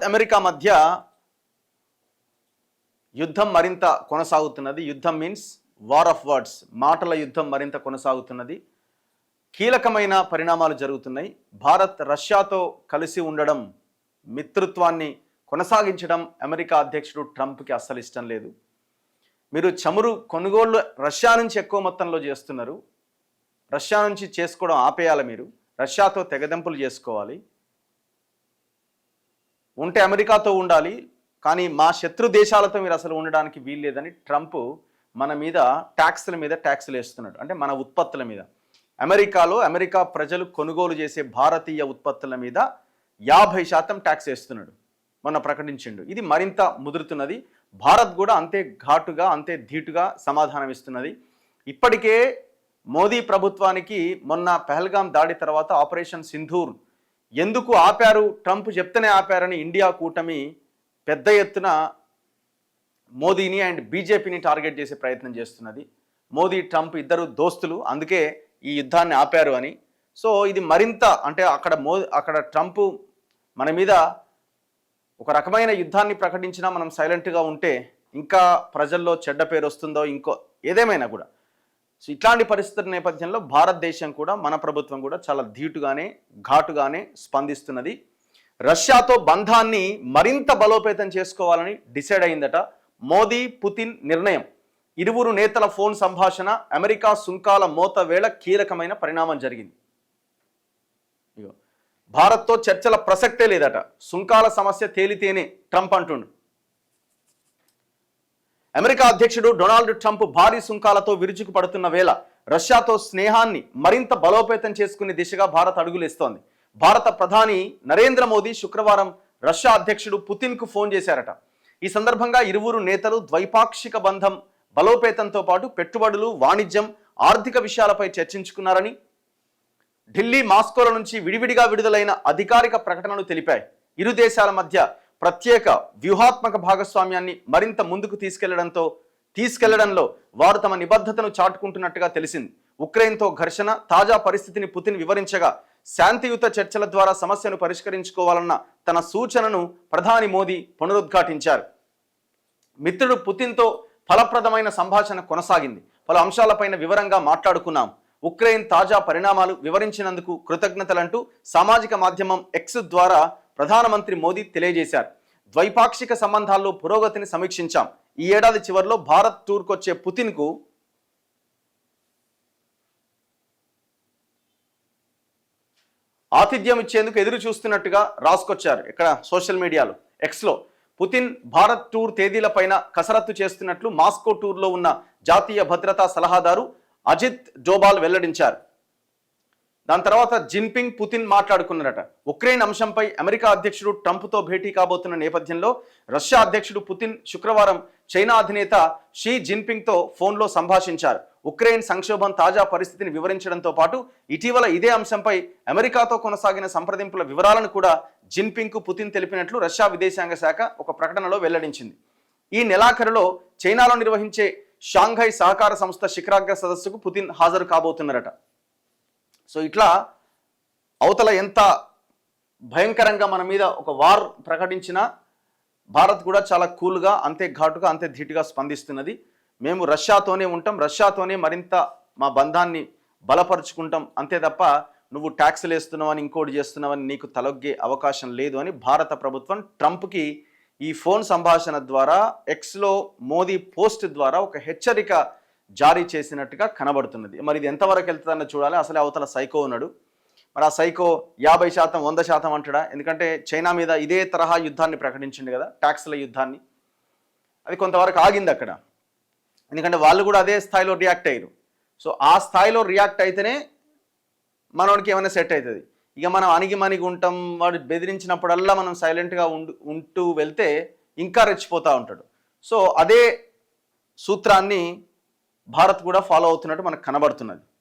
America మధ్య యుద్ధం మరింత కొనసాగుతున్నది. యుద్ధం మీన్స్ వార్ ఆఫ్ వర్డ్స్, మాటల యుద్ధం మరింత కొనసాగుతున్నది. కీలకమైన పరిణామాలు జరుగుతున్నాయి. భారత్ రష్యాతో కలిసి ఉండడం, మిత్రత్వాన్ని కొనసాగించడం అమెరికా అధ్యక్షుడు ట్రంప్కి అస్సలు ఇష్టం లేదు. మీరు చమురు కొనుగోళ్లు రష్యా నుంచి ఎక్కువ మొత్తంలో చేస్తున్నారు, రష్యా నుంచి చేసుకోవడం ఆపేయాలి. మీరు రష్యాతో తెగదెంపులు చేసుకోవాలి, ఉంటే అమెరికాతో ఉండాలి, కానీ మా శత్రు దేశాలతో మీరు అసలు ఉండడానికి వీల్లేదని ట్రంప్ మన మీద ట్యాక్సులు వేస్తున్నాడు. అంటే మన ఉత్పత్తుల మీద. అమెరికాలో అమెరికా ప్రజలు కొనుగోలు చేసే భారతీయ ఉత్పత్తుల మీద 50% ట్యాక్స్ వేస్తున్నాడు, మొన్న ప్రకటించిండు. ఇది మరింత ముదురుతున్నది. భారత్ కూడా అంతే ఘాటుగా, అంతే ధీటుగా సమాధానం ఇస్తున్నది. ఇప్పటికే మోదీ ప్రభుత్వానికి మొన్న పహల్గాం దాడి తర్వాత ఆపరేషన్ సింధూర్ ఎందుకు ఆపారు, ట్రంప్ చెప్తేనే ఆపారని ఇండియా కూటమి పెద్ద ఎత్తున మోదీని అండ్ బీజేపీని టార్గెట్ చేసే ప్రయత్నం చేస్తున్నది. మోదీ ట్రంప్ ఇద్దరు దోస్తులు, అందుకే ఈ యుద్ధాన్ని ఆపారు అని. సో ఇది మరింత అంటే అక్కడ ట్రంప్ మన మీద ఒక రకమైన యుద్ధాన్ని ప్రకటించినా మనం సైలెంట్గా ఉంటే ఇంకా ప్రజల్లో చెడ్డ పేరు వస్తుందో ఇంకో ఏదేమైనా కూడా. సో ఇట్లాంటి పరిస్థితుల నేపథ్యంలో భారతదేశం కూడా, మన ప్రభుత్వం కూడా చాలా ధీటుగానే, ఘాటుగానే స్పందిస్తున్నది. రష్యాతో బంధాన్ని మరింత బలోపేతం చేసుకోవాలని డిసైడ్ అయిందట. మోదీ పుతిన్ నిర్ణయం, ఇరువురు నేతల ఫోన్ సంభాషణ, అమెరికా సుంకాల మోత వేళ కీలకమైన పరిణామం జరిగింది. భారత్తో చర్చల ప్రసక్తే లేదట, సుంకాల సమస్య తేలితేనే ట్రంప్ అంటుండు. అమెరికా అధ్యక్షుడు డొనాల్డ్ ట్రంప్ భారీ సుంకాలతో విరుచుకు పడుతున్న వేళ రష్యాతో స్నేహాన్ని మరింత బలోపేతం చేసుకునే దిశగా భారత్ అడుగులేస్తోంది. భారత ప్రధాని నరేంద్ర మోదీ శుక్రవారం రష్యా అధ్యక్షుడు పుతిన్కు ఫోన్ చేశారట. ఈ సందర్భంగా ఇరువురు నేతలు ద్వైపాక్షిక బంధం బలోపేతంతో పాటు పెట్టుబడులు, వాణిజ్యం, ఆర్థిక విషయాలపై చర్చించుకున్నారని ఢిల్లీ, మాస్కోల నుంచి విడివిడిగా విడుదలైన అధికారిక ప్రకటనలు తెలిపాయి. ఇరు దేశాల మధ్య ప్రత్యేక వ్యూహాత్మక భాగస్వామ్యాన్ని మరింత ముందుకు తీసుకెళ్లడంలో వారు తమ నిబద్ధతను చాటుకుంటున్నట్టుగా తెలిసింది. ఉక్రెయిన్తో ఘర్షణ, తాజా పరిస్థితిని పుతిన్ వివరించగా శాంతియుత చర్చల ద్వారా సమస్యను పరిష్కరించుకోవాలన్న తన సూచనను ప్రధాని మోదీ పునరుద్ఘాటించారు. మిత్రుడు పుతిన్తో ఫలప్రదమైన సంభాషణ కొనసాగింది. పలు అంశాలపైన వివరంగా మాట్లాడుకున్నాం. ఉక్రెయిన్ తాజా పరిణామాలు వివరించినందుకు కృతజ్ఞతలంటూ సామాజిక మాధ్యమం ఎక్స్ ద్వారా ప్రధానమంత్రి మోదీ తెలియజేశారు. ద్వైపాక్షిక సంబంధాల్లో పురోగతిని సమీక్షించాం. ఈ ఏడాది చివరిలో భారత్ టూర్కొచ్చే పుతిన్కు ఆతిథ్యం ఇచ్చేందుకు ఎదురు చూస్తున్నట్టుగా రాసుకొచ్చారు. ఇక్కడ సోషల్ మీడియాలో ఎక్స్లో పుతిన్ భారత్ టూర్ తేదీలపైన కసరత్తు చేస్తున్నట్లు మాస్కో టూర్లో ఉన్న జాతీయ భద్రతా సలహాదారు అజిత్ డోబాల్ వెల్లడించారు. దాని తర్వాత జిన్పింగ్, పుతిన్ మాట్లాడుకున్నారట. ఉక్రెయిన్ అంశంపై అమెరికా అధ్యక్షుడు ట్రంప్తో భేటీ కాబోతున్న నేపథ్యంలో రష్యా అధ్యక్షుడు పుతిన్ శుక్రవారం చైనా అధినేత షీ జిన్పింగ్తో ఫోన్లో సంభాషించారు. ఉక్రెయిన్ సంక్షోభం తాజా పరిస్థితిని వివరించడంతో పాటు ఇటీవల ఇదే అంశంపై అమెరికాతో కొనసాగిన సంప్రదింపుల వివరాలను కూడా జిన్పింగ్కు పుతిన్ తెలిపినట్లు రష్యా విదేశాంగ శాఖ ఒక ప్రకటనలో వెల్లడించింది. ఈ నెలాఖరులో చైనాలో నిర్వహించే షాంఘై సహకార సంస్థ శిఖరాగ్ర సదస్సుకు పుతిన్ హాజరు కాబోతున్నారట. సో ఇట్లా అవతల ఎంత భయంకరంగా మన మీద ఒక వార్ ప్రకటించినా భారత్ కూడా చాలా కూల్గా, అంతే ఘాటుగా, అంతే ధీటుగా స్పందిస్తున్నది. మేము రష్యాతోనే ఉంటాం, రష్యాతోనే మరింత మా బంధాన్ని బలపరుచుకుంటాం, అంతే తప్ప నువ్వు ట్యాక్సులు వేస్తున్నావని, ఇంకోటి చేస్తున్నావని నీకు తలొగ్గే అవకాశం లేదు అని భారత ప్రభుత్వం ట్రంప్కి ఈ ఫోన్ సంభాషణ ద్వారా, ఎక్స్లో మోదీ పోస్ట్ ద్వారా ఒక హెచ్చరిక జారీ చేసినట్టుగా కనబడుతున్నది. మరి ఇది ఎంతవరకు వెళ్తుందన్న చూడాలి. అసలే అవతల సైకో ఉన్నాడు. మరి ఆ సైకో 50%, 100% అంటాడా? ఎందుకంటే చైనా మీద ఇదే తరహా యుద్ధాన్ని ప్రకటించింది కదా, ట్యాక్స్ల యుద్ధాన్ని. అది కొంతవరకు ఆగింది అక్కడ, ఎందుకంటే వాళ్ళు కూడా అదే స్థాయిలో రియాక్ట్ అయ్యారు. సో ఆ స్థాయిలో రియాక్ట్ అయితేనే మనోడికి ఏమైనా సెట్ అవుతుంది. ఇక మనం అణిగి ఉంటాం, వాడు బెదిరించినప్పుడల్లా మనం సైలెంట్గా ఉంటూ వెళ్తే ఇంకా రెచ్చిపోతూ ఉంటాడు. సో అదే సూత్రాన్ని భారత్ కూడా ఫాలో అవుతున్నట్టు మనకు కనబడుతున్నది.